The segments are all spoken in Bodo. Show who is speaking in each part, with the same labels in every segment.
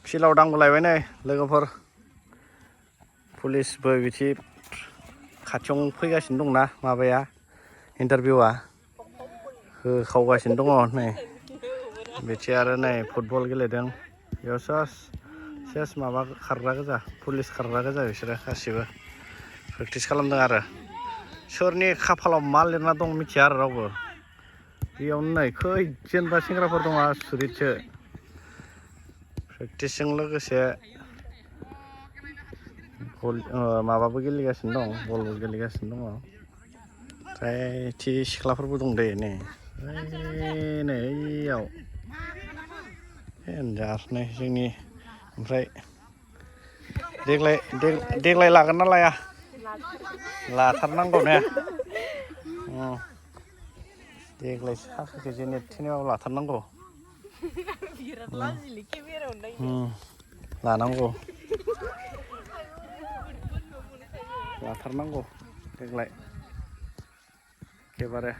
Speaker 1: फिल्डआव दांबोलायबाय नै लोगोफोर पुलिसबो बिदि खाथियाव फैगासिनो दंना माबाया इन्टारभिउआ होखावगासिनो दङ नै बिदि आरो नै फुटबल गेलेदों बेयाव सेस माबा खारग्रा गोजा पुलिस खारग्रा गोजा बिसोरो गासिबो प्रेक्टिस खालामदों आरो सोरनि खाफालाव मा लिरना दं मिथिया आरो रावबो बेयावनो नै खैजेनबा सेंग्राफोर दङ आसुरितसो प्रेक्टिसजों लोगोसे माबाबो गेलेगासिनो दं बलबो गेलेगासिनो दङ ओमफ्राय थि सिख्लाफोरबो दं दे नै ओइयाव देन्जार नै जोंनि ओमफ्राय देग्लाय लागोन ना लाया लाथारनांगौ ने देग्लाय साख्रिखौ जेने थेनेबाबो लाथारनांगौ लानांगौ लाथारनांगौ देग्लाय एखेबारे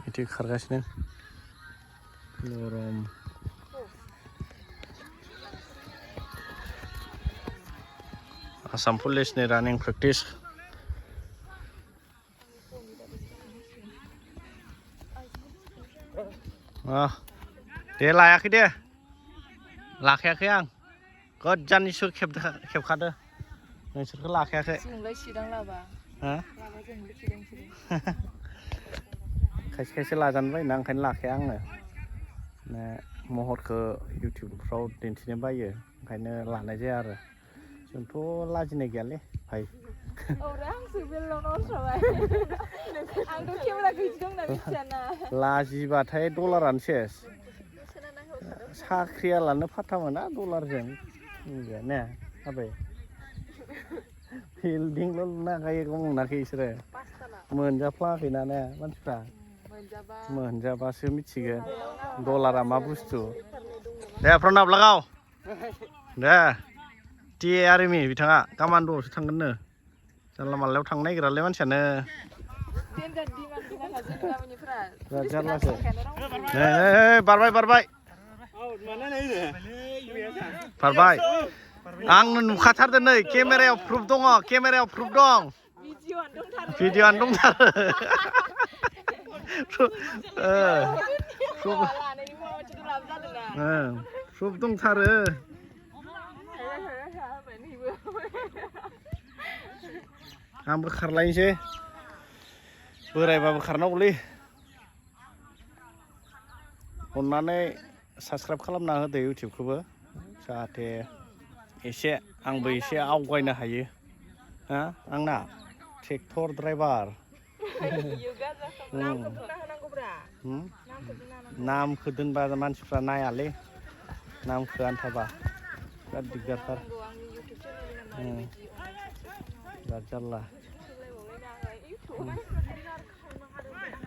Speaker 1: बिदि खारगासिनो गरम आसाम पुलिसनि रानिं प्रेक्टिस दे लायाखै दे लाखायाखै आं गोजाननिसो खेबखादो नोंसोरखौ लाखायाखै खायसे खायसे लाजानो बायोना ओंखायनो लाखाया आङो महरखौ इउटुबफ्राव दिन्थिनो बायो ओंखायनो लानाय जाया आरो जोंथ' लाजिनाय गैयालै भाइ लाजिबाथाय डलारानो सेस साख्रियालानो फाथा मोना डलारजों ने आबै बिल्डिंल' लुनो हाखायो मोनाखै बिसोरो मोनजाफ्लाङाखैना ने मानसिफ्रा मोनजाबासो मिथिगोन डलारा मा बुस्थु दे प्रणब लागाव दे टि ए आर्मि बिथाङा कामान्ड'आवसो थांगोननो जानला मानलायाव थांनो नागिरालै मानसियानो जारलासो बारबाय आंनो नुखाथारदों नै केमेरायाव प्रुफ दङ दं भिडिअ'आनो दंथारो प्रुफ दंथारो आंबो खारलायनोसै बोरायबाबो खारनांगौलै अननानै साबसक्राइब खालामना होदो इउटुबखौबो जाहाथे आंबो एसे आवगायनो हायो आंना ट्रेक्टर ड्राइभार नामखौ दोनबा मानसिफ्रा नायालै नामखौ आन्थाबा बिराद दिगदारथार बिराद जारला